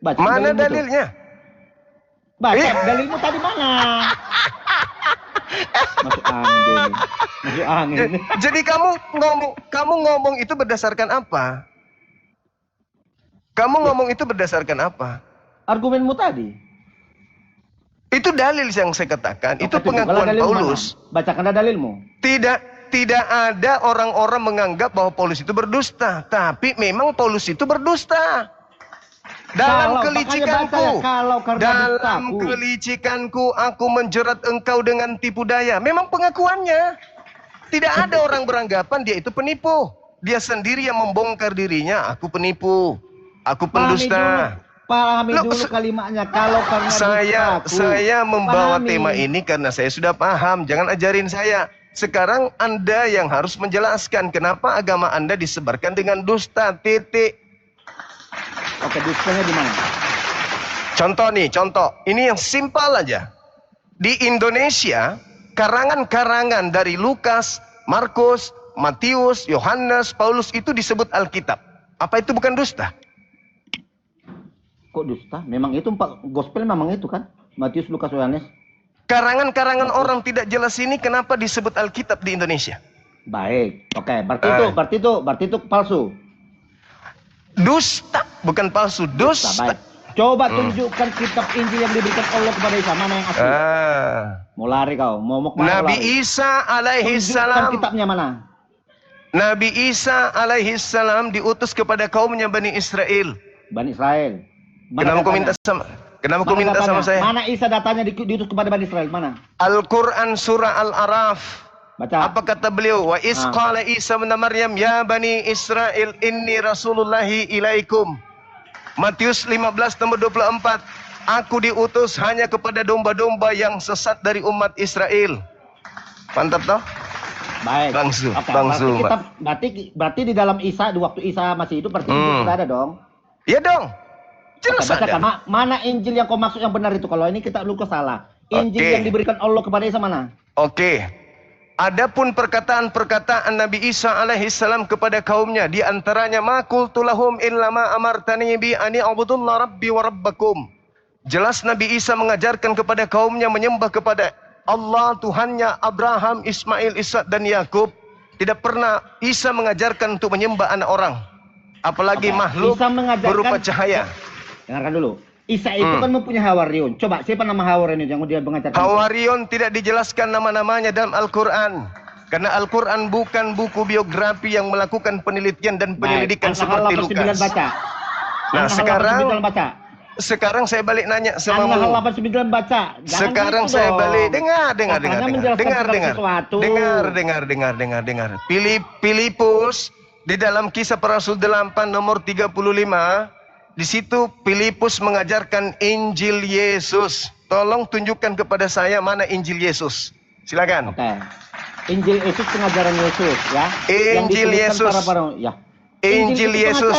Baca Mana dalilmu dalilnya? Baca dalilmu tadi mana? Masuk angin dia ini. Masuk angin. Jadi kamu ngomong itu berdasarkan apa? Kamu ngomong itu berdasarkan apa? Argumenmu tadi. Itu dalil yang saya katakan. Itu pengakuan Paulus. Mana? Bacakan dalilmu. Tidak ada orang-orang menganggap bahwa Paulus itu berdusta, tapi memang Paulus itu berdusta. Dalam kelicikanku aku menjerat engkau dengan tipu daya. Memang pengakuannya. Tidak ada orang beranggapan dia itu penipu. Dia sendiri yang membongkar dirinya, aku penipu, aku pendusta. Pahami dulu kalimatnya. Kalau karena saya membawa tema ini karena saya sudah paham. Jangan ajarin saya. Sekarang Anda yang harus menjelaskan kenapa agama Anda disebarkan dengan dusta. Titik. Oke, dustanya di mana? Contoh. Ini yang simpel aja. Di Indonesia, karangan-karangan dari Lukas, Markus, Matius, Yohanes, Paulus itu disebut Alkitab. Apa itu bukan dusta? Kok dusta? Memang itu 4 gospel memang itu kan? Matius, Lukas, Yohanes. Karangan-karangan orang tidak jelas ini kenapa disebut Alkitab di Indonesia? Baik. Oke, berarti itu palsu. Dusta, bukan palsu, dusta. Baik. Coba tunjukkan kitab Injil yang diberikan Allah kepada Isa, mana yang asli? Mau lari kau, mau Nabi Isa alaihi salam. Tunjukkan kitabnya mana? Nabi Isa alaihi salam diutus kepada kaumnya Bani Israel. Bani Israel. Kenapa kau minta sama saya? Mana Isa datanya diutus kepada Bani Israel? Mana? Al-Quran surah Al-Araf. Baca. Apa kata beliau? Wa isqala Isa bin Maryam ya Bani Israel inni rasulullahi ilaikum. Matius 15 nomor 24. Aku diutus hanya kepada domba-domba yang sesat dari umat Israel. Mantap toh? Baik. Bangsu. Berarti di dalam Isa, di waktu Isa masih hidup, berarti Injil sudah ada dong? Iya dong. Jelas ada. Mana Injil yang kau maksud yang benar itu? Kalau ini kita luka salah. Injil yang diberikan Allah kepada Isa mana? Oke. Adapun perkataan-perkataan Nabi Isa alaihissalam kepada kaumnya, di antaranya ma qultu lahum illa ma amartani bi ani a'budullah rabbi wa rabbakum. Jelas Nabi Isa mengajarkan kepada kaumnya menyembah kepada Allah Tuhannya Abraham, Ismail, Ishak dan Yakub. Tidak pernah Isa mengajarkan untuk menyembah anak orang, apalagi makhluk berupa cahaya. Dengarkan dulu. Isa itu kan mempunyai Hawarion. Coba siapa nama Hawarion yang dia mengajarkan? Hawarion tidak dijelaskan nama-namanya dalam Al-Quran. Karena Al-Quran bukan buku biografi yang melakukan penelitian dan penyelidikan seperti Lukas. Baca. Nah sekarang saya balik nanya sama An-Nahl 89 baca. Sekarang saya balik dengar. Filipus di dalam Kisah Para Rasul 8 nomor 35. Di situ Filipus mengajarkan Injil Yesus. Tolong tunjukkan kepada saya mana Injil Yesus. Silakan. Oke. Injil Yesus pengajaran Yesus ya. Injil Yesus. Injil Yesus.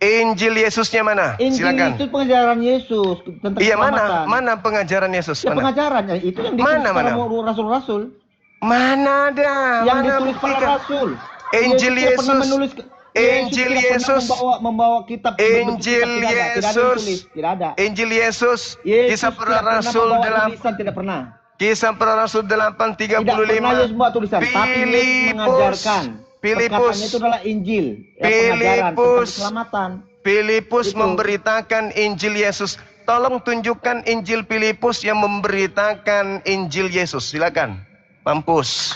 Injil Yesusnya mana? Silakan. Injil itu pengajaran Yesus tentang mana pengajaran Yesus? Ya pengajarannya itu yang ditulis para rasul-rasul. Mana ada? Yang ditulis para rasul. Injil Yesus. Injil Yesus membawa kitab. Injil Yesus tidak ada. Injil Yesus Kisah Para Rasul 8 tidak pernah. Kisah Para Rasul 8:35. Tidak pernah Yesus membawa tulisan. Tapi Yesus mengajarkan. Perkataannya itu adalah Injil. Pengajaran tentang keselamatan. Filipus memberitakan Injil Yesus. Tolong tunjukkan Injil Filipus yang memberitakan Injil Yesus. Silakan. Mampus.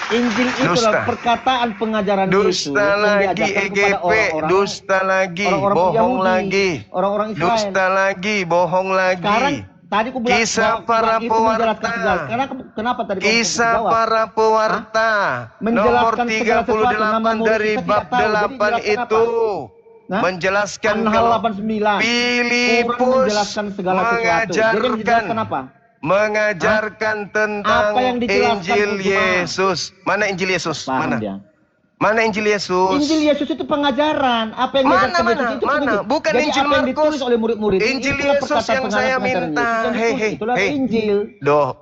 Injil itu adalah perkataan pengajaran Yesus. Dusta lagi EGP, dusta lagi, bohong lagi. Orang-orang Israel. Dusta lagi, bohong lagi. Sekarang tadi aku bilang Kisah Para Pewarta. Kenapa tadi Kisah Para Pewarta nomor 38 dari bab 8 itu menjelaskan kalau Filipus mengajarkan tentang Injil Yesus. Mana Injil Yesus? Mana Injil Yesus? Injil Yesus itu pengajaran. Apa yang diajarkan Yesus itu bukan jadi Injil apa yang ditulis Markus. oleh murid-murid. Injil Yesus yang saya minta. Itulah Injil.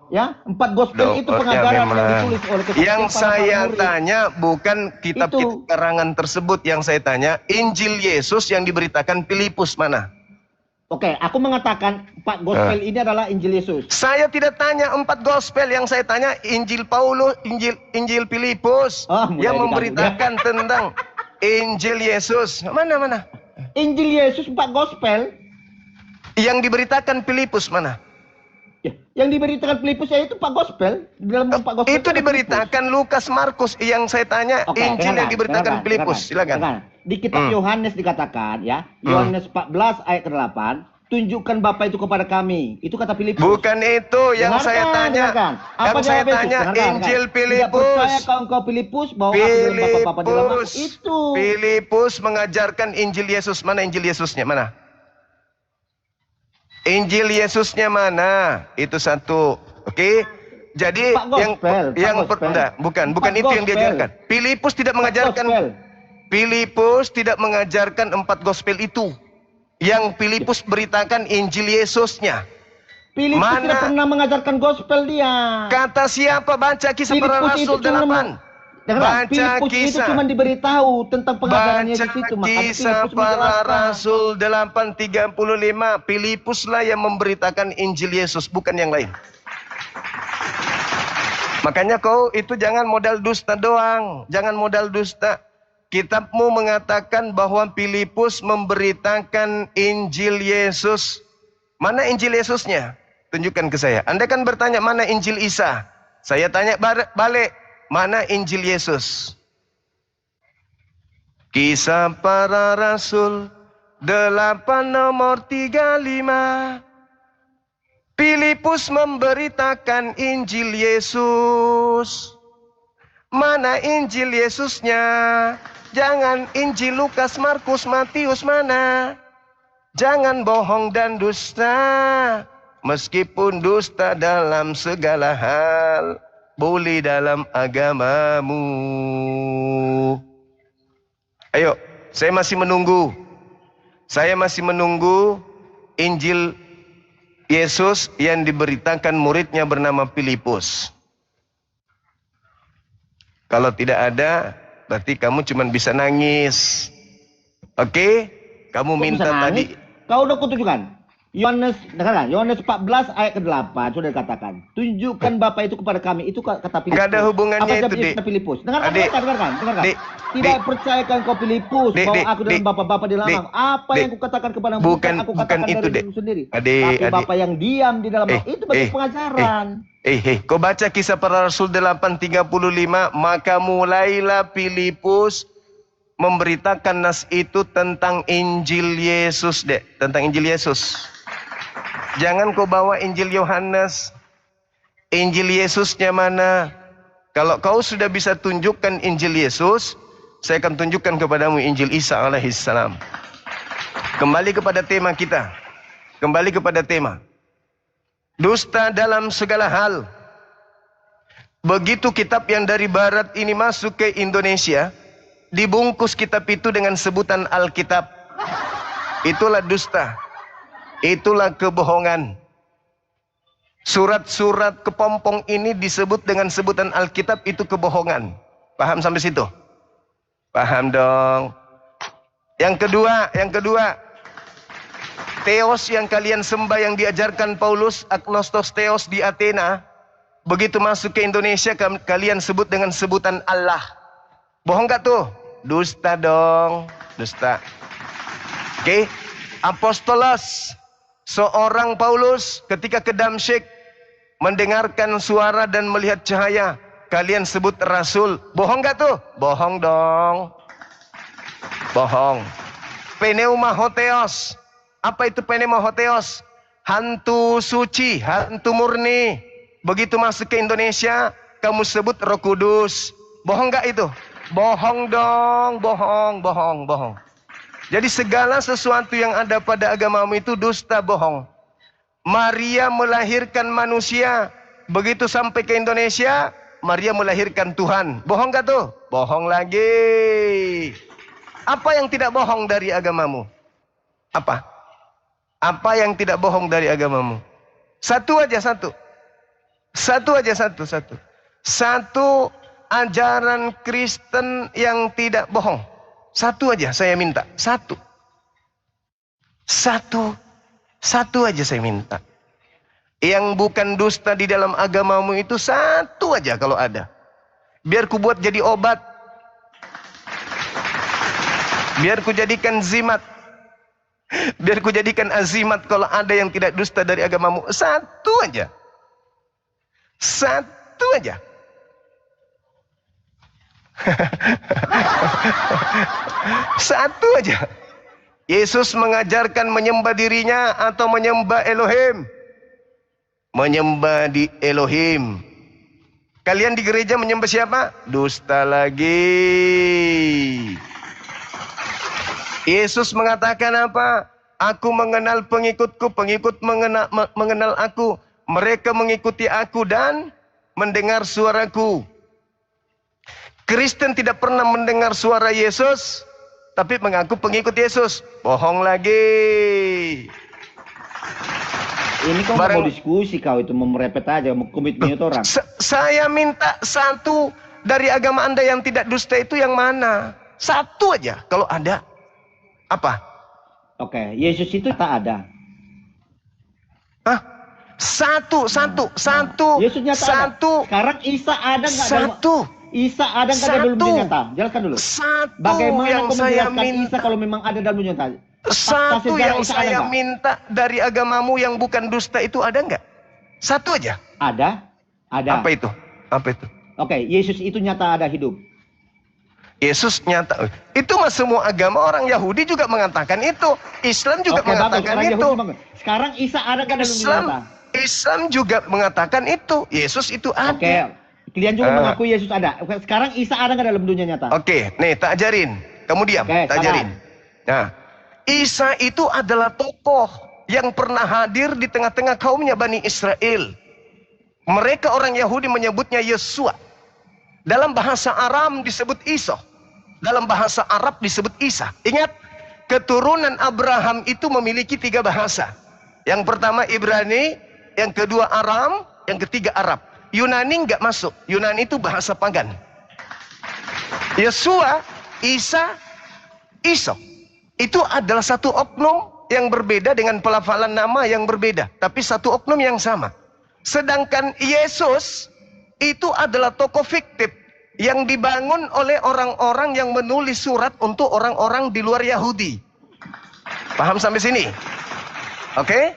Ya, 4 gospel itu pengajaran yang ditulis oleh yang saya tanya bukan kitab karangan tersebut. Yang saya tanya Injil Yesus yang diberitakan Filipus mana? Oke, aku mengatakan 4 gospel ini adalah Injil Yesus. Saya tidak tanya 4 gospel, yang saya tanya Injil Paulus, Injil Filipus yang memberitakan tentang Injil Yesus. Mana? Injil Yesus 4 gospel. Yang diberitakan Filipus mana? Yang diberitakan Filipus itu 4 gospel. Di dalam 4 gospel itu diberitakan Lukas, Markus. Yang saya tanya Injil yang diberitakan Filipus. Silakan. Di kitab Yohanes dikatakan ya, Yohanes 14 ayat ke-8, tunjukkan Bapa itu kepada kami. Itu kata Filipus. Bukan itu yang saya tanya. Apa yang saya tanya Injil Filipus. Tidak percaya engkau Filipus bahwa aku dalam Bapa di dalam aku. Itu. Filipus mengajarkan Injil Yesus. Mana Injil Yesusnya? Mana? Injil Yesusnya mana? Itu satu. Oke. Jadi bukan itu yang diajarkan. Filipus tidak mengajarkan. Filipus tidak mengajarkan 4 gospel itu. Yang Filipus beritakan Injil Yesusnya. Filipus tidak pernah mengajarkan gospel dia. Kata siapa? Baca Kisah Para Rasul 8. Baca Filipus itu cuma diberitahu tentang pengajaran Yesus itu. Kisah Para Rasul 8:35. Filipuslah yang memberitakan Injil Yesus, bukan yang lain. Makanya kau itu jangan modal dusta doang. Jangan modal dusta. Kitabmu mengatakan bahwa Filipus memberitakan Injil Yesus. Mana Injil Yesusnya? Tunjukkan ke saya. Anda kan bertanya mana Injil Isa. Saya tanya balik. Mana Injil Yesus? Kisah Para Rasul 8 nomor 35. Filipus memberitakan Injil Yesus. Mana Injil Yesusnya? Jangan Injil Lukas, Markus, Matius mana? Jangan bohong dan dusta. Meskipun dusta dalam segala hal, boleh dalam agamamu. Ayo, saya masih menunggu. Saya masih menunggu Injil Yesus yang diberitakan muridnya bernama Filipus. Kalau tidak ada, berarti kamu cuma bisa nangis. Oke? Kamu minta tadi. Kau udah kutunjukkan. Yohanes 14 ayat ke-8 sudah dikatakan. Tunjukkan Bapa itu kepada kami. Itu kata Filipus. Enggak ada hubungannya itu, Dik. Filipus. Dengarkan. Tidak percayakan kau Filipus bahwa aku dalam Bapa di dalam aku. Apa yang kukatakan kepadamu bukan aku katakan dari diriku sendiri. Tapi Bapa yang diam di dalam aku. Itu bagi pengajaran. Kau baca Kisah Para Rasul 8:35, maka mulailah Filipus memberitakan nas itu tentang Injil Yesus, Dek. Tentang Injil Yesus. Jangan kau bawa Injil Yohanes. Injil Yesusnya mana? Kalau kau sudah bisa tunjukkan Injil Yesus, saya akan tunjukkan kepadamu Injil Isa alaihissalam. Kembali kepada tema kita. Kembali kepada tema. Dusta dalam segala hal. Begitu kitab yang dari barat ini masuk ke Indonesia, dibungkus kitab itu dengan sebutan Alkitab. Itulah dusta. Itulah kebohongan. Surat-surat kepompong ini disebut dengan sebutan Alkitab, itu kebohongan. Paham sampai situ? Paham dong. Yang kedua, Theos yang kalian sembah yang diajarkan Paulus, agnostos Theos di Athena, begitu masuk ke Indonesia kalian sebut dengan sebutan Allah. Bohong gak tuh? Dusta dong. Dusta. Oke. Apostolos, seorang Paulus ketika ke Damsyik mendengarkan suara dan melihat cahaya, kalian sebut rasul. Bohong gak tuh? Bohong dong. Bohong. Pneumahotheos. Apa itu pneumahotheos? Hantu suci, hantu murni. Begitu masuk ke Indonesia, kamu sebut Roh Kudus. Bohong gak itu? Bohong dong, bohong. Jadi segala sesuatu yang ada pada agamamu itu dusta, bohong. Maria melahirkan manusia. Begitu sampai ke Indonesia, Maria melahirkan Tuhan. Bohong gak tuh? Bohong lagi. Apa yang tidak bohong dari agamamu? Apa? Apa yang tidak bohong dari agamamu? Satu aja. Satu ajaran Kristen yang tidak bohong. Satu aja saya minta. Satu. Satu aja saya minta. Yang bukan dusta di dalam agamamu itu satu aja kalau ada. Biar ku buat jadi obat. Biar ku jadikan zimat. Biar ku jadikan azimat kalau ada yang tidak dusta dari agamamu. Satu aja. Satu aja. Satu aja. Yesus mengajarkan menyembah dirinya atau menyembah Elohim? Menyembah di Elohim. Kalian di gereja menyembah siapa? Dusta lagi. Yesus mengatakan apa? Aku mengenal pengikutku, pengikut mengenal aku. Mereka mengikuti aku dan mendengar suaraku. Kristen tidak pernah mendengar suara Yesus, tapi mengaku pengikut Yesus. Bohong lagi. Ini kau nggak mau diskusi, kau itu mau merepet aja, mau komitmen itu orang. Saya minta satu dari agama Anda yang tidak dusta itu yang mana? Satu aja kalau ada. Apa? Oke, Yesus itu tak ada. Hah? Satu. Yesus nyata ada. Sekarang Isa ada nggak? Satu. Isa ada nggak dalam dunia nyata? Jelaskan dulu. Satu. Bagaimana yang kau saya menjelaskan minta. Isa kalau memang ada dalam dunia nyata? Satu yang saya minta dari agamamu yang bukan dusta itu ada nggak? Satu aja. Ada. Apa itu? Apa itu? Oke, Yesus itu nyata ada hidup. Yesus nyata. Itu mah semua agama, orang Yahudi juga mengatakan itu. Islam juga mengatakan itu. Sekarang Isa ada kan dalam dunia nyata? Islam juga mengatakan itu. Yesus itu ada. Oke. Kalian juga mengaku Yesus ada. Sekarang Isa ada nggak dalam dunia nyata? Oke, nih tak ajarin. Kamu diam, tak ajarin. Nah, Isa itu adalah tokoh yang pernah hadir di tengah-tengah kaumnya Bani Israel. Mereka orang Yahudi menyebutnya Yesua. Dalam bahasa Aram disebut Isa. Dalam bahasa Arab disebut Isa. Ingat, keturunan Abraham itu memiliki 3 bahasa. Yang pertama Ibrani, yang kedua Aram, yang ketiga Arab. Yunani nggak masuk. Yunani itu bahasa pagan. Yesua, Isa, Iso. Itu adalah satu oknum yang berbeda dengan pelafalan nama yang berbeda. Tapi satu oknum yang sama. Sedangkan Yesus itu adalah tokoh fiktif yang dibangun oleh orang-orang yang menulis surat untuk orang-orang di luar Yahudi. Paham sampai sini? Oke?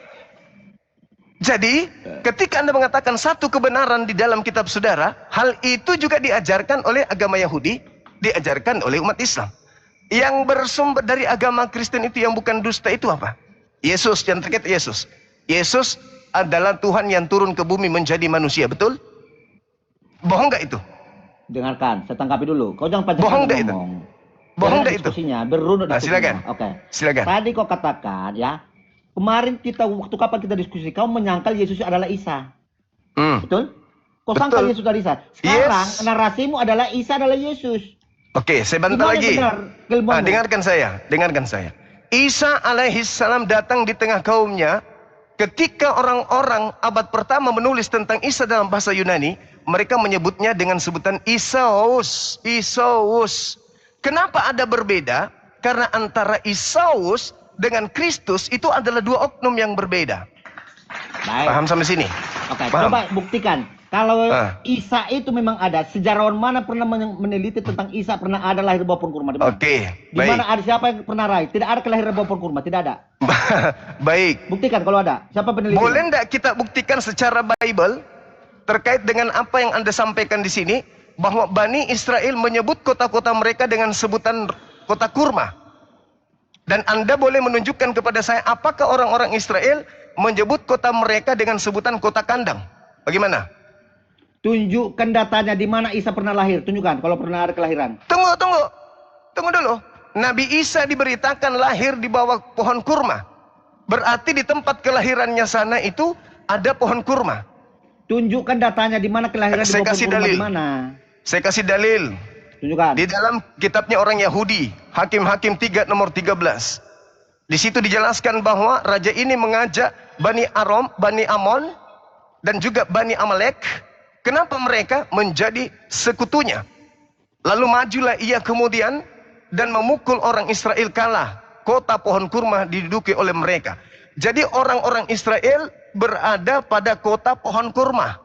Jadi, ketika Anda mengatakan satu kebenaran di dalam kitab saudara, hal itu juga diajarkan oleh agama Yahudi, diajarkan oleh umat Islam. Yang bersumber dari agama Kristen itu yang bukan dusta itu apa? Yesus, yang terkait Yesus. Yesus adalah Tuhan yang turun ke bumi menjadi manusia, betul? Bohong nggak itu? Dengarkan, saya tangkapi dulu. Kau jangan panjang bohong nggak itu? Bohong nggak itu? Diskusinya berunut. Nah, silakan. Oke. Silakan. Tadi kau katakan ya, kemarin waktu kapan kita diskusi, kau menyangkal Yesus adalah Isa. Betul? Kau sangkal Yesus adalah Isa. Sekarang narasimu adalah Isa adalah Yesus. Oke, saya bantah lagi. Dengarkan saya. Isa alaihissalam datang di tengah kaumnya. Ketika orang-orang abad pertama menulis tentang Isa dalam bahasa Yunani, mereka menyebutnya dengan sebutan Isaus. Kenapa ada berbeda? Karena antara Isaus dengan Kristus itu adalah 2 oknum yang berbeda. Baik. Paham sampai sini? Oke, coba buktikan. Kalau Isa itu memang ada, sejarawan mana pernah meneliti tentang Isa pernah ada lahir bawah pohon kurma? Oke, baik. Di mana ada siapa yang pernah raih? Tidak ada kelahiran bawah pohon kurma, tidak ada. Baik. Buktikan kalau ada. Siapa peneliti? Boleh enggak kita buktikan secara Bible terkait dengan apa yang Anda sampaikan di sini, bahwa Bani Israel menyebut kota-kota mereka dengan sebutan kota kurma. Dan Anda boleh menunjukkan kepada saya apakah orang-orang Israel menyebut kota mereka dengan sebutan kota kandang. Bagaimana? Tunjukkan datanya di mana Isa pernah lahir. Tunjukkan kalau pernah ada kelahiran. Tunggu dulu. Nabi Isa diberitakan lahir di bawah pohon kurma. Berarti di tempat kelahirannya sana itu ada pohon kurma. Tunjukkan datanya di mana kelahiran di bawah pohon kurma di mana. Saya kasih dalil. Tunjukkan. Di dalam kitabnya orang Yahudi, Hakim-Hakim 3 nomor 13. Di situ dijelaskan bahwa raja ini mengajak Bani Amon dan juga Bani Amalek. Kenapa mereka menjadi sekutunya? Lalu majulah ia kemudian dan memukul orang Israel kalah. kota pohon kurma diduduki oleh mereka. Jadi orang-orang Israel berada pada kota pohon kurma.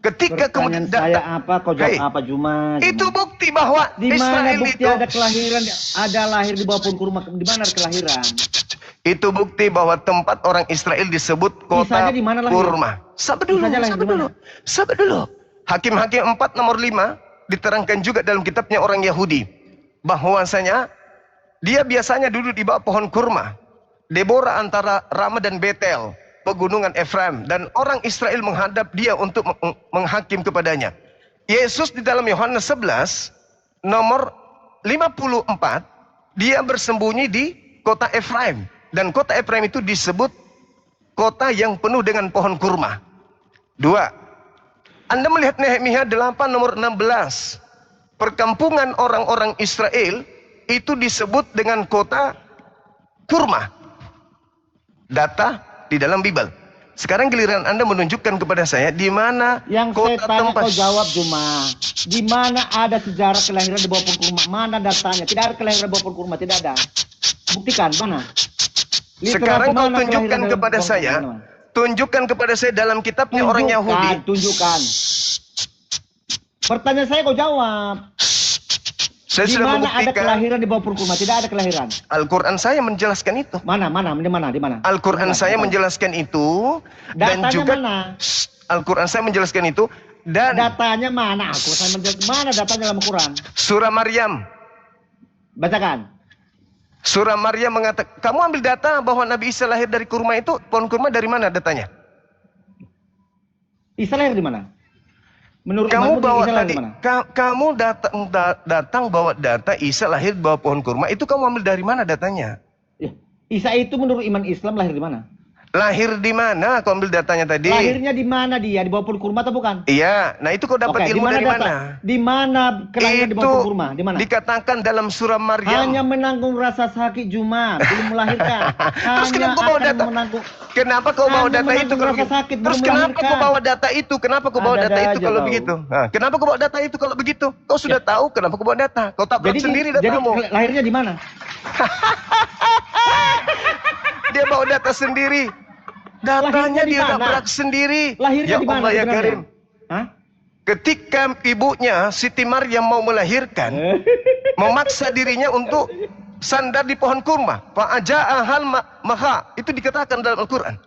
Ketika kemudian saya apa, kau jawab apa Juma? Itu bukti bahwa di mana Israel bukti itu ada kelahiran, ada lahir di bawah pohon kurma? Di mana kelahiran? Itu bukti bahwa tempat orang Israel disebut kota kurma. Sabar dulu. Hakim-Hakim 4 nomor 5 diterangkan juga dalam kitabnya orang Yahudi bahwasanya dia biasanya duduk di bawah pohon kurma. Deborah antara Rama dan Betel, pegunungan Efraim, dan orang Israel menghadap dia untuk menghakim kepadanya. Yesus di dalam Yohanes 11 nomor 54 dia bersembunyi di kota Efraim, dan kota Efraim itu disebut kota yang penuh dengan pohon kurma. 2. Anda melihat Nehemia 8 nomor 16. Perkampungan orang-orang Israel itu disebut dengan kota kurma. Data di dalam Bible. Sekarang giliran Anda menunjukkan kepada saya di mana yang kota saya tanya tempat. Kau jawab Juma. Di mana ada sejarah kelahiran di bawah pohon kurma? Mana datanya? Tidak ada kelahiran di bawah pohon kurma, tidak ada. Buktikan mana? Sekarang kau tunjukkan kepada saya. Tunjukkan kepada saya dalam kitabnya orang Yahudi. Tunjukkan. Pertanyaan saya kau jawab. Saya di sudah mana membuktikan. Ada kelahiran di bawah pohon kurma? Tidak ada kelahiran. Al-Quran saya menjelaskan itu. Di mana? Al-Quran saya menjelaskan itu. Dan datanya juga mana? Al-Quran saya menjelaskan itu. Dan datanya mana? Mana datanya dalam Al-Quran? Surah Maryam. Bacakan. Surah Maryam mengatakan, kamu ambil data bahwa Nabi Isa lahir dari kurma itu, pohon kurma dari mana datanya? Isa lahir di mana? Menurut kamu bawa Isa tadi, kamu datang bawa data Isa lahir di bawah pohon kurma, itu kamu ambil dari mana datanya? Ya, Isa itu menurut iman Islam lahir di mana? Lahir di mana? Kau ambil datanya tadi. Lahirnya di mana dia? Di bawah pohon kurma atau bukan? Iya. Nah itu kau dapat ilmu dari mana? Di mana kelahiran di bawah pohon kurma? Di mana? Dikatakan dalam surah Maryam. Hanya menanggung rasa sakit Juma, belum melahirkan. Terus kenapa kau bawa data? Kenapa kau bawa data itu kalau begitu? Terus kenapa kau bawa data itu? Kenapa kau bawa data itu kalau begitu? Nah, kenapa kau bawa data itu kalau begitu? Kau sudah tahu kenapa kau bawa data? Kau tabrak sendiri datamu. Jadi lahirnya di mana? Dia bawa data sendiri. Datanya dia tabrak sendiri. Lahirnya di mana? Ya Karim. Ketika ibunya Siti Maryam mau melahirkan, memaksa dirinya untuk sandar di pohon kurma. Fa'aja'ahal maha. Itu dikatakan dalam Al-Quran.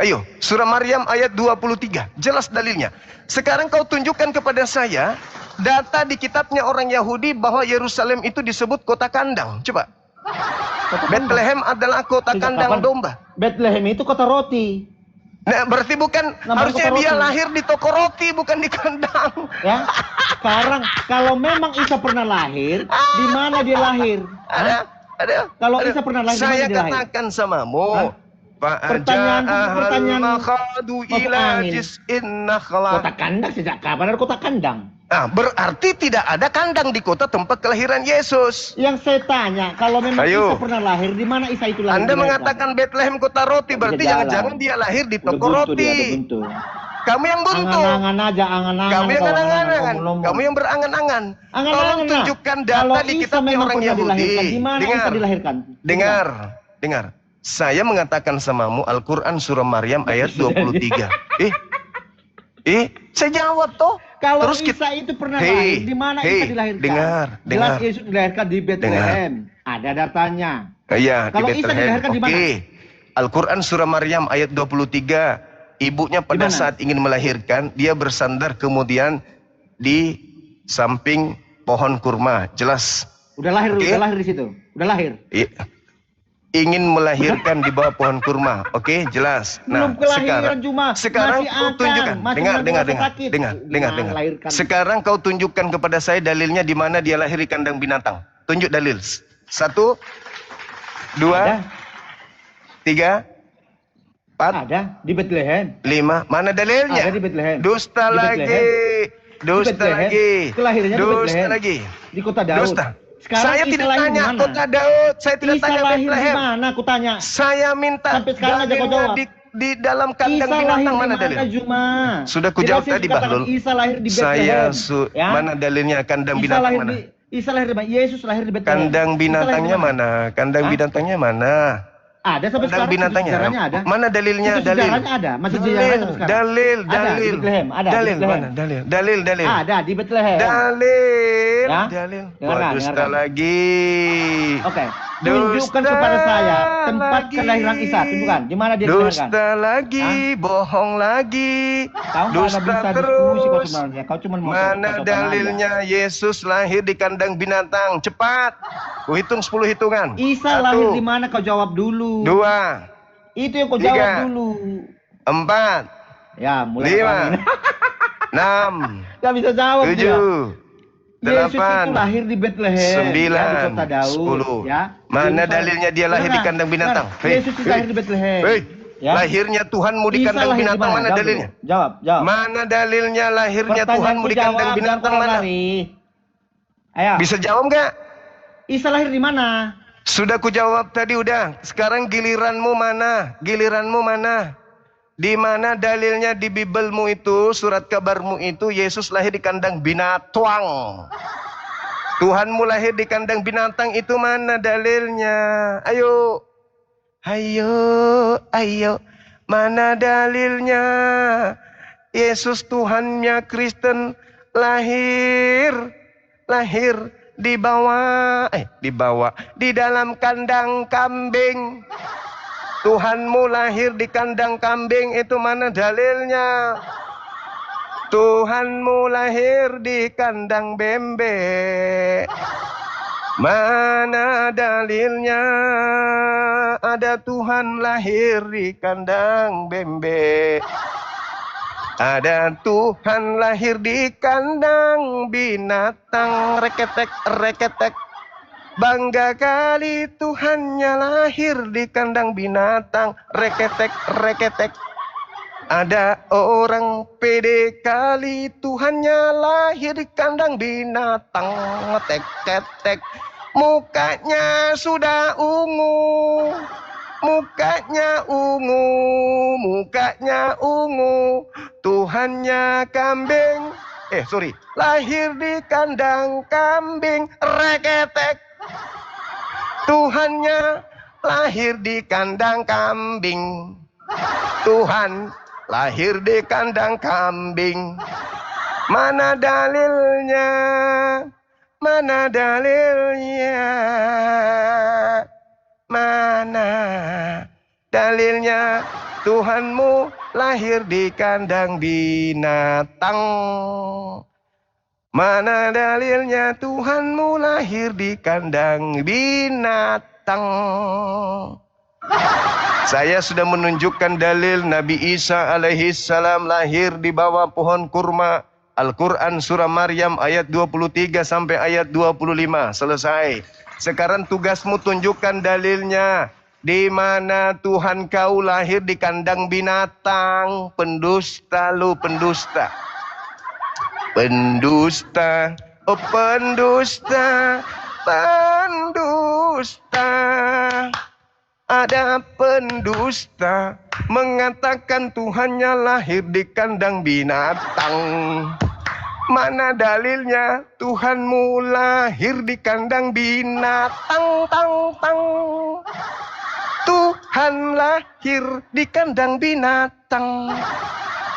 Ayo, surah Maryam ayat 23. Jelas dalilnya. Sekarang kau tunjukkan kepada saya data di kitabnya orang Yahudi bahwa Yerusalem itu disebut kota kandang. Coba. Bethlehem adalah kota kandang domba. Bethlehem itu kota roti. Nah, berarti bukan, harusnya dia lahir di toko roti, bukan di kandang. Ya. Sekarang kalau memang Isa pernah lahir, di mana dia lahir? Ada. Kalau Isa pernah lahir, saya di mana dia lahir? katakan samamu. Pertanyaan makhadu ila jis'in nakhla. Kota kandang sejak kapan ada kota kandang? Berarti tidak ada kandang di kota tempat kelahiran Yesus. Yang saya tanya, kalau memang Isa pernah lahir, di mana Isa itu lahir? Anda mengatakan Bethlehem kota roti, berarti jangan-jangan dia lahir di toko roti. Kamu yang buntu. Angan-angan aja, angan-angan. Kamu yang angan-angan. Kamu yang berangan-angan. Tolong tunjukkan data di kitabnya orang Yahudi. Di mana Isa dilahirkan? Dengar. Saya mengatakan samamu Al-Quran surah Maryam ayat 23. Saya jawab toh. Kalau terus Isa itu pernah lahir, di mana Isa dilahirkan? Dengar. Jelas Yesus dilahirkan di Bethlehem. Ada datanya. Iya, kalau Isa dilahirkan di mana? Al-Quran surah Maryam ayat 23. Ibunya pada saat ingin melahirkan, dia bersandar kemudian di samping pohon kurma. Jelas. Udah lahir di situ. Udah lahir. Iya. Ingin melahirkan di bawah pohon kurma. Oke, jelas. Nah, sekarang kau tunjukkan. Dengar. Sekarang kau tunjukkan kepada saya dalilnya di mana dia lahir di kandang binatang. Tunjuk dalil. 1, 2, 3, 4. Ada di Bethlehem. 5. Mana dalilnya? Ada di Bethlehem. Dusta lagi. Kelahirannya di Bethlehem. Di kota Daud. Sekarang saya tidak tanya kota Daud, saya tidak tanya Bethlehem. Di mana aku tanya? Saya minta dalilnya di dalam kandang binatang, mana dalil? Sudah kujawab tadi Bahlul. Isa lahir di Bethlehem. Mana dalilnya kandang binatang mana? Isa lahir di mana? Yesus lahir di Bethlehem. Kandang binatangnya mana? Kandang Hah? binatangnya mana? Ada sampai Kandang sekarang, binatangnya sejarahnya ada. mana dalilnya? Dalil. Sejarahnya ada, masih Dalil, sejarahnya sampai sekarang. dalil, Ada di dalil. Bethlehem, ada Dalil di Bethlehem. mana? Dalil, dalil, dalil. Ada di Bethlehem. Dalil, Ya? dalil. Dengarkan, Dusta dengarkan. lagi. Oke, tunjukkan kepada saya tempat kelahiran Isa. Tunjukkan di mana dia dilahirkan. Dusta lagi, bohong lagi. Kau nggak Dusta bisa diskusi kau terus. sebenarnya. Kau cuma mau Mana kacau-kacauan dalilnya Yesus lahir di kandang binatang? Cepat. Ku hitung 10 hitungan. aja. Isa lahir di mana? Kau jawab dulu. 2, Itu yang kau 3, jawab dulu. 4, Ya, mulai 5, 6, Gak bisa jawab 7, dia. Yesus itu 8, lahir di Bethlehem. 9, Ya, di kota Daud. 10. Ya. Mana Yesus- dalilnya dia lahir di kandang binatang? Yesus itu lahir di Bethlehem. Ya. Lahirnya Tuhanmu di Isa kandang lahir di binatang mana? mana Jawab dalilnya? dulu. Jawab, jawab. Mana dalilnya lahirnya Tuhanmu di kandang binatang mana? Ayo. Bisa jawab nggak? Isa lahir di mana? Sudah ku jawab tadi udah. Sekarang giliranmu mana? Giliranmu mana? Di mana dalilnya di Bibelmu itu, surat kabarmu itu Yesus lahir di kandang binatang. Tuhanmu lahir di kandang binatang itu mana dalilnya? Ayo. Ayo, ayo. Mana dalilnya? Yesus Tuhannya Kristen lahir di dalam kandang kambing. Tuhanmu lahir di kandang kambing itu mana dalilnya? Tuhanmu lahir di kandang bebek. Mana dalilnya? Ada Tuhan lahir di kandang bebek. Ada Tuhan lahir di kandang binatang. Reketek, reketek. Bangga kali Tuhannya lahir di kandang binatang. Reketek, reketek. Ada orang pede kali Tuhannya lahir di kandang binatang. Ngetek, ketek. Mukanya sudah ungu. Mukanya ungu. Mukanya ungu. Tuhannya kambing. Lahir di kandang kambing. Reketek. Tuhannya lahir di kandang kambing. Tuhan lahir di kandang kambing. Mana dalilnya? Mana dalilnya? Mana dalilnya? Tuhanmu lahir di kandang binatang. Mana dalilnya Tuhanmu lahir di kandang binatang? Saya sudah menunjukkan dalil Nabi Isa alaihi salam lahir di bawah pohon kurma. Al-Quran surah Maryam ayat 23 sampai ayat 25. Selesai. Sekarang tugasmu tunjukkan dalilnya. Di mana Tuhan kau lahir di kandang binatang? Pendusta lu, pendusta. Pendusta, oh pendusta, pendusta. Ada pendusta mengatakan Tuhannya lahir di kandang binatang. Mana dalilnya Tuhanmu lahir di kandang binatang? Tang, tang. Tuhan lahir di kandang binatang.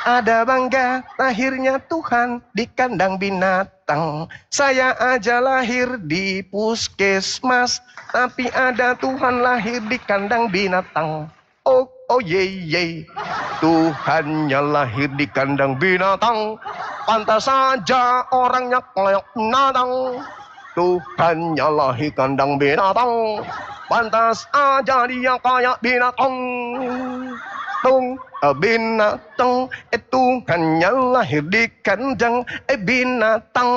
Ada bangga lahirnya Tuhan di kandang binatang. Saya aja lahir di puskesmas, tapi ada Tuhan lahir di kandang binatang. Oh, oh ye ye. Tuhannya lahir di kandang binatang. Pantas saja orangnya kayak binatang. Tuhannya lahir kandang binatang. Pantas aja dia kayak binatang. Binatang itu hanya lahir di kandang binatang.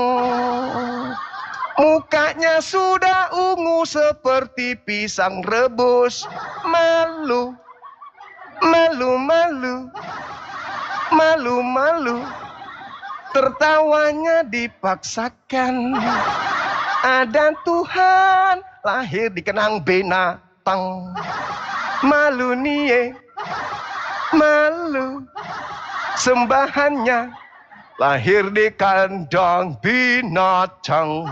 Mukanya sudah ungu seperti pisang rebus. Malu, malu, malu, malu, malu. Tertawanya dipaksakan. Ada Tuhan lahir di kandang binatang. Malu nih, malu. Sembahannya lahir di kandang binatang.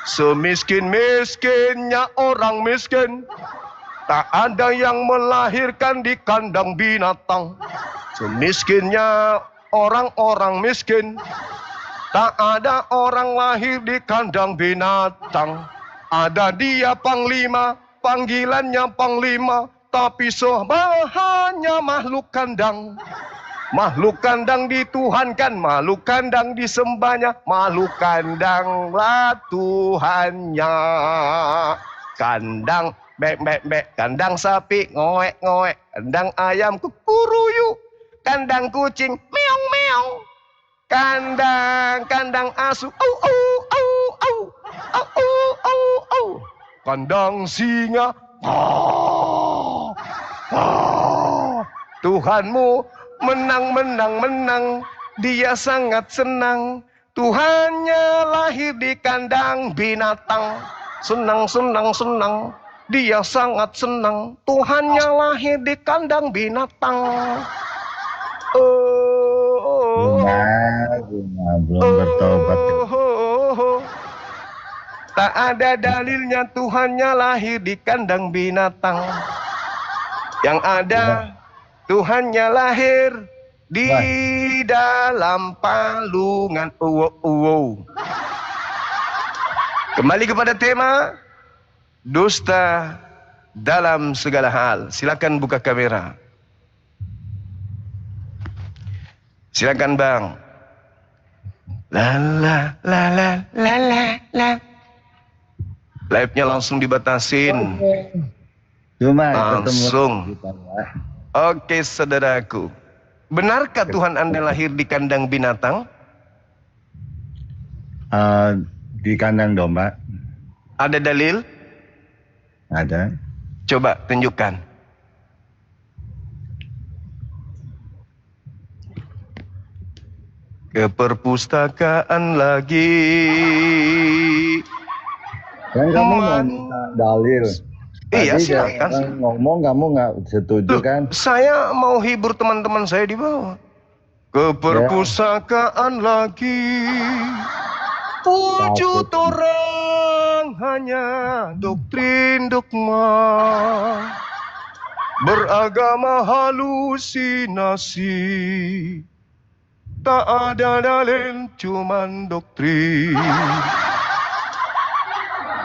Semiskin-miskinnya orang miskin, tak ada yang melahirkan di kandang binatang. Semiskinnya orang-orang miskin, tak ada orang lahir di kandang binatang. Ada dia panglima, panggilannya panglima, tapi sebahannya makhluk kandang. Makhluk kandang dituhankan, makhluk kandang disembahnya, makhluk kandang lah Tuhannya. Kandang bek bek bek, kandang sapi ngoek ngoek, kandang ayam kukuruyu, kandang kucing meong meong, kandang asu au au au au au au au au, kandang singa Tuhanmu menang menang menang, dia sangat senang. Tuhannya lahir di kandang binatang. Senang senang senang, dia sangat senang. Tuhannya lahir di kandang binatang. Belum bertobat. Tak ada dalilnya Tuhannya lahir di kandang binatang. Yang ada Tuhannya lahir di dalam palungan. Kembali kepada tema dusta dalam segala hal. Silakan buka kamera. Silakan Bang. La la la la la la la. Live-nya langsung dibatasin. Cuma langsung. ketemu. Oke saudaraku, benarkah Tuhan Anda lahir di kandang binatang? Di kandang domba. Ada dalil? Ada. Coba tunjukkan. Ke perpustakaan lagi. Kan kamu mau minta dalil. Iya Tadi silakan. ngomong kamu nggak setuju kan? Saya mau hibur teman-teman saya di bawah. Ke perpustakaan lagi. Wujud orang hanya doktrin dogma. Beragama halusinasi. Tak ada dalil, cuman doktrin.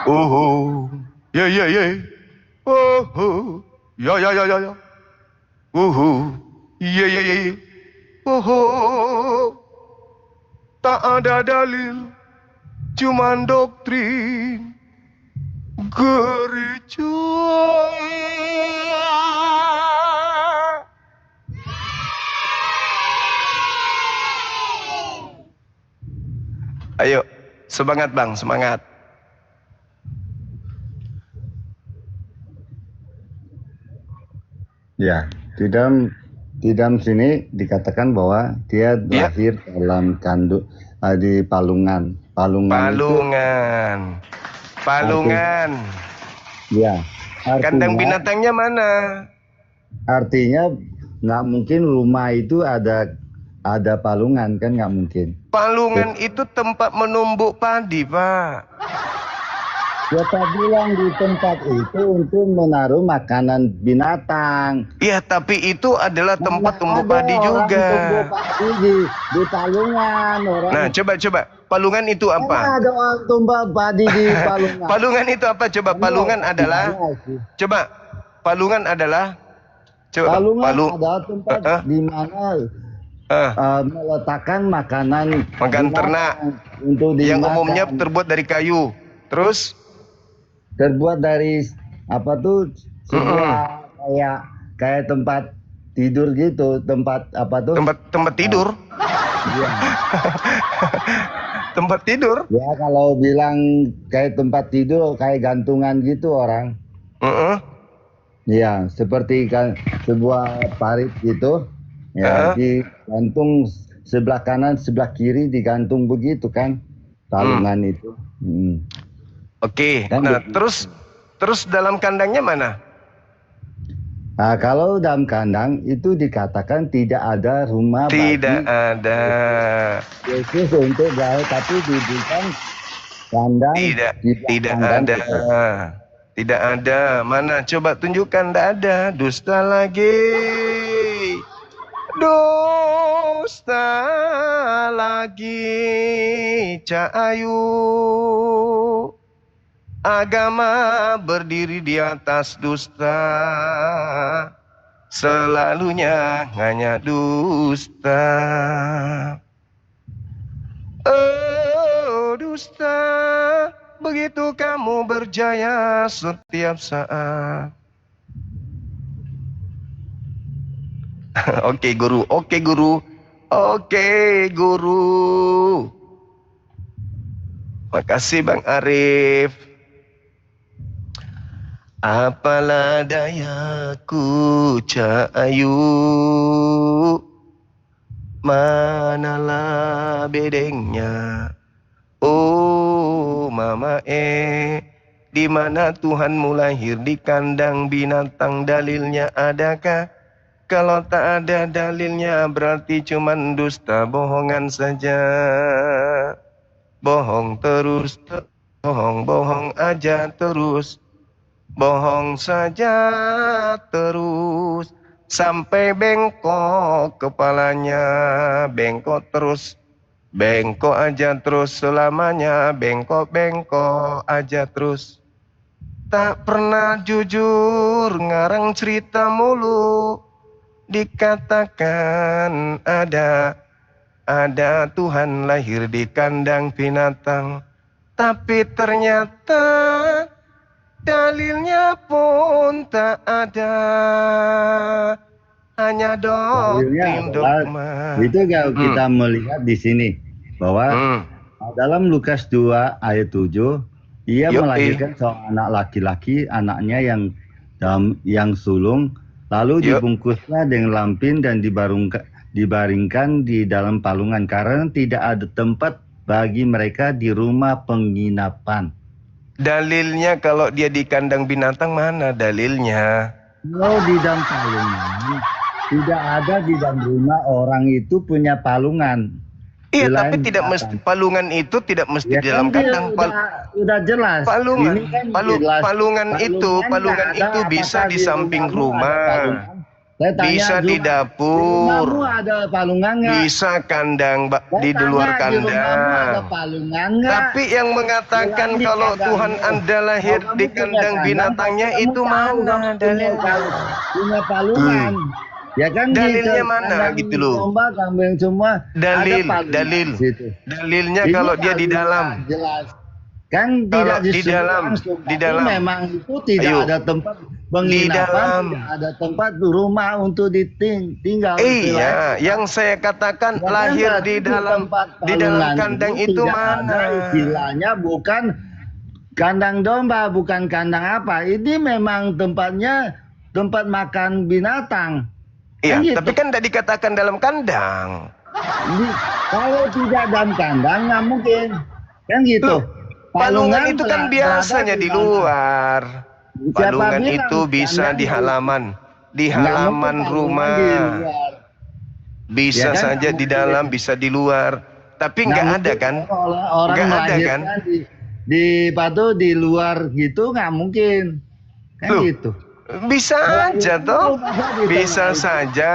Oh, yeah, yeah, yeah. Oh, ya ya ya ya ya. Iya iya iya. Tak ada dalil, cuman doktrin gereja. Ayo, semangat Bang, semangat. Ya, di dalam sini dikatakan bahwa dia lahir dalam kandung di palungan. Palungan. Ya. Kandang binatangnya mana? Artinya nggak mungkin rumah itu ada palungan, kan nggak mungkin. Palungan itu tempat menumbuk padi, Pak. Ya tak bilang di tempat itu untuk menaruh makanan binatang. Iya, tapi itu adalah tempat tumbuk padi juga. Tumbuk padi di palungan orang. Nah, coba. Palungan itu apa? Ada orang tumbuk padi di palungan. Palungan itu apa? Coba. Palungan adalah. Coba. Palungan adalah. Coba. Palungan adalah tempat di mana meletakkan makanan ternak untuk dimakan. Yang umumnya terbuat dari kayu. Terus? Terbuat dari apa tuh? Sebuah kayak tempat tidur gitu, tempat apa tuh? Tempat tidur. Iya. Tempat tidur. Ya kalau bilang kayak tempat tidur, kayak gantungan gitu orang. Ya seperti kan sebuah parit gitu. Ya digantung sebelah kanan, sebelah kiri digantung begitu kan, palungan itu. Oke. Kan nah terus dalam kandangnya mana? Nah, kalau dalam kandang itu dikatakan tidak ada rumah tidak ada. Yesus untuk gawe, tapi diberikan kandang Tidak, di tidak belakang ada. gitu. Tidak ada. Mana coba tunjukkan, tidak ada. Dusta lagi. Dusta lagi, Cak Ayu. Agama berdiri di atas dusta. Selalunya hanya dusta. Oh dusta, begitu kamu berjaya setiap saat. Oke guru, oke guru, oke guru. Makasih Bang Arif. Apalah dayaku Cak Ayu, manalah bedengnya. Oh mama di mana Tuhanmu lahir di kandang binatang, dalilnya adakah? Kalau tak ada dalilnya berarti cuman dusta, bohongan saja. Bohong terus, bohong aja terus. Bohong saja terus sampai bengkok kepalanya, bengkok terus. Bengkok aja terus selamanya, bengkok aja terus. Tak pernah jujur, ngarang cerita mulu. Dikatakan ada Tuhan lahir di kandang binatang. Tapi ternyata dalilnya pun tak ada. Hanya doktrin dogma. Itu kalau kita melihat di sini bahwa dalam Lukas 2 ayat 7 ia melahirkan seorang anak laki-laki, anaknya yang sulung, lalu dibungkusnya dengan lampin dan dibaringkan di dalam palungan karena tidak ada tempat bagi mereka di rumah penginapan. Dalilnya kalau dia di kandang binatang mana dalilnya? Kalau di dalam palungan, tidak ada di dalam rumah orang itu punya palungan. Iya, tapi tidak mesti palungan itu tidak mesti ya di dalam kandang. Udah jelas. Palungan, Ini kan jelas. palungan itu bisa di samping rumah. Bisa di dapur. Ada palungan nggak? Bisa kandang di luar kandang. Tapi yang mengatakan kalau Tuhan Anda lahir di kandang binatangnya itu mana dalilnya? Punya palungan. Ya kan dalilnya mana gitu loh. Domba, kambing semua. Dalilnya kalau dia di dalam. Jelas. Kan kalau tidak di dalam, di dalam. Memang itu tidak ada tempat penginapan, tidak ada tempat rumah untuk tinggal. Iya, yang saya katakan ya, lahir di dalam kandang itu mana? Istilahnya bukan kandang domba, bukan kandang apa. Ini memang tempatnya tempat makan binatang. Iya, kan gitu. Tapi kan tidak dikatakan dalam kandang. Kalau tidak dalam kandang nggak mungkin, kan gitu. Palungan itu kan biasanya di luar. Palungan itu bisa di halaman, rumah. Bisa ya kan? Saja di dalam, bisa di luar. Tapi nggak ada kan? Nggak ada kan? Di luar gitu nggak mungkin, kan gitu. Bisa aja toh, bisa saja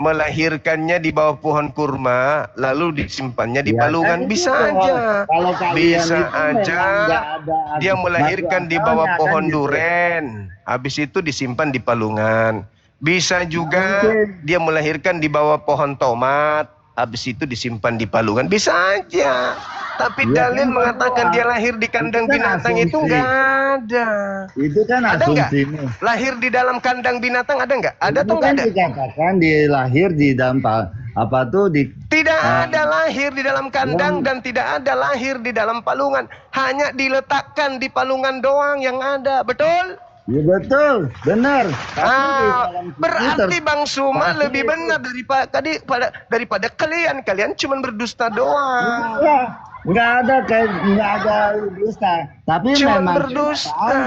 melahirkannya di bawah pohon kurma, lalu disimpannya di palungan, bisa aja. Bisa aja dia melahirkan di bawah pohon duren, habis itu disimpan di palungan. Bisa juga dia melahirkan di bawah pohon tomat, habis itu disimpan di palungan, bisa aja. Tapi dalil mengatakan dia lahir di kandang binatang itu nggak ada. Itu kan asumsinya. Lahir di dalam kandang binatang ada nggak? Ada atau nggak ada? Dikatakan dia lahir di dalam Tidak ada lahir di dalam kandang dan tidak ada lahir di dalam palungan. Hanya diletakkan di palungan doang yang ada, betul? Ya betul, benar. Berarti Bang Suma lebih benar daripada kalian. Kalian cuma berdusta doang. Nggak ada dusta. Tapi cuma memang berdusta.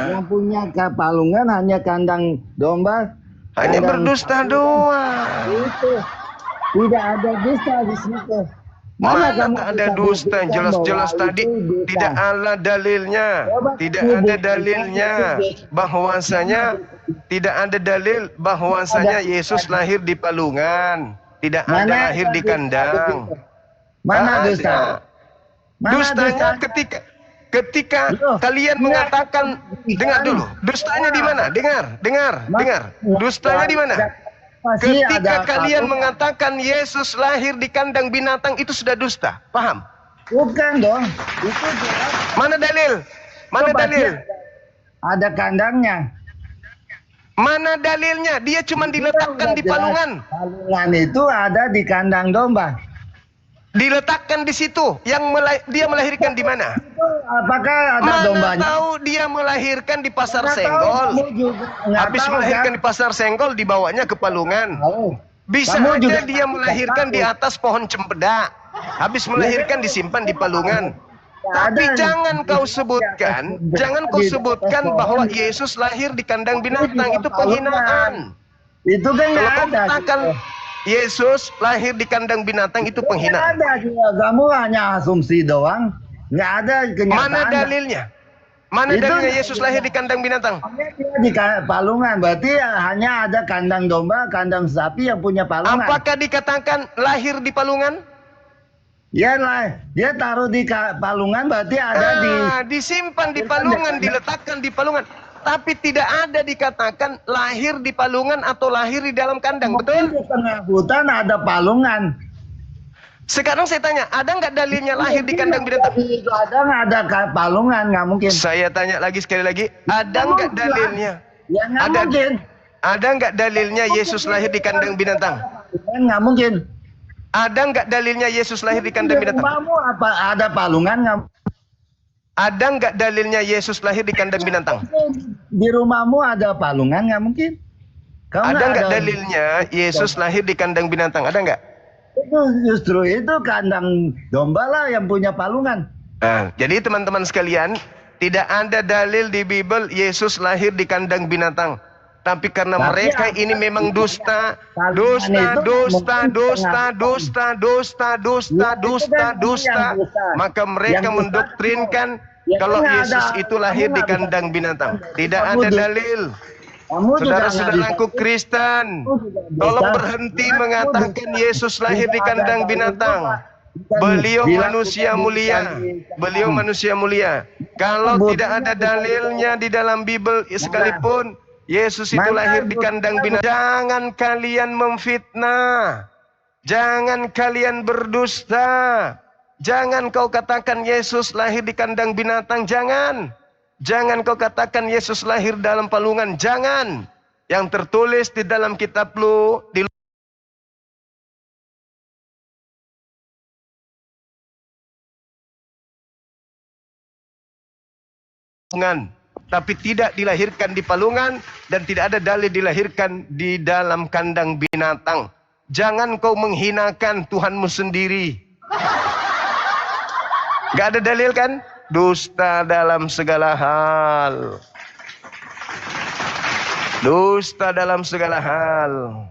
Yang punya palungan hanya kandang domba. Hanya berdusta doang. Itu tidak ada dusta di situ. Mana Mana kamu tak ada bisa dusta? buktikan Jelas-jelas bahwa tadi itu dusta? tidak ada dalilnya. Coba Tidak kamu ada buktikan dalilnya itu dusta. bahwasanya tidak ada dalil bahwasanya Ada Yesus dustanya. lahir di palungan. Tidak ada Mana lahir ada di dusta kandang. begitu? Tak Mana dusta? ada. Mana Dustanya dustanya? ketika Loh, kalian enggak mengatakan, dengar buktikan. dulu, dustanya di mana? Dengar. Dustanya di mana? Masih Ketika ada kalian palungan. mengatakan Yesus lahir di kandang binatang, itu sudah dusta. Paham? Bukan dong. Itu jelas. Mana dalil? Mana Coba dalil? ada kandangnya. Mana dalilnya? Dia cuma Itu kan diletakkan udah di jelas. palungan. Palungan itu ada di kandang domba. Diletakkan di situ. Dia melahirkan di mana? Itu apakah ada Mana dombanya? tahu dia melahirkan di pasar Mana tahu Senggol. kamu juga nggak Habis tahu melahirkan kan? di pasar Senggol, dibawanya ke palungan. Tahu. Bisa Kamu aja juga dia nggak melahirkan di tahu. atas pohon cempedak. Habis melahirkan disimpan di palungan. Tapi jangan kau sebutkan bahwa Yesus lahir di kandang binatang. Itu penghinaan. Itu kan Kalau nggak kau ada. katakan Yesus lahir di kandang binatang, itu Nggak penghinaan. ada juga. Kamu hanya asumsi doang. Nggak ada kenyataan. Mana dalilnya? Mana Itu dalilnya Yesus lahir di kandang binatang? Dia di palungan. Berarti hanya ada kandang domba, kandang sapi yang punya palungan. Apakah dikatakan lahir di palungan? Ya lah, dia taruh di palungan berarti ada disimpan di palungan, diletakkan di palungan. Tapi tidak ada dikatakan lahir di palungan atau lahir di dalam kandang, betul? Di tengah hutan ada palungan. Sekarang saya tanya, ada nggak dalilnya lahir di kandang binatang? Itu ada palungan, nggak mungkin. Saya tanya lagi sekali lagi, ada nggak dalilnya? Ya nggak mungkin. Ada nggak dalilnya Yesus lahir di kandang binatang? Nggak mungkin. Ada nggak dalilnya Yesus lahir di kandang binatang? Di rumahmu apa ada palungan nggak? Ada nggak dalilnya Yesus lahir di kandang binatang? Di rumahmu ada palungan nggak mungkin? Ada nggak dalilnya Yesus lahir di kandang binatang? Ada nggak? Itu justru itu kandang domba lah yang punya palungan. Jadi teman-teman sekalian, tidak ada dalil di Bible Yesus lahir di kandang binatang. Tapi karena mereka ini memang dusta, maka mereka mendoktrinkan kalau Yesus itu lahir di kandang binatang. Tidak ada dalil. Saudara-saudaraku Kristen, tolong berhenti mengatakan Yesus lahir di kandang binatang. Beliau manusia mulia. Beliau manusia mulia. Kalau tidak ada dalilnya di dalam Bible sekalipun Yesus itu lahir di kandang binatang, jangan kalian memfitnah. Jangan kalian berdusta. Jangan kau katakan Yesus lahir di kandang binatang, jangan. Jangan kau katakan Yesus lahir dalam palungan, jangan. Yang tertulis di dalam kitab lu, di palungan, tapi tidak dilahirkan di palungan dan tidak ada dalil dilahirkan di dalam kandang binatang. Jangan kau menghinakan Tuhanmu sendiri. Gak ada dalil kan? Dusta dalam segala hal. Dusta dalam segala hal.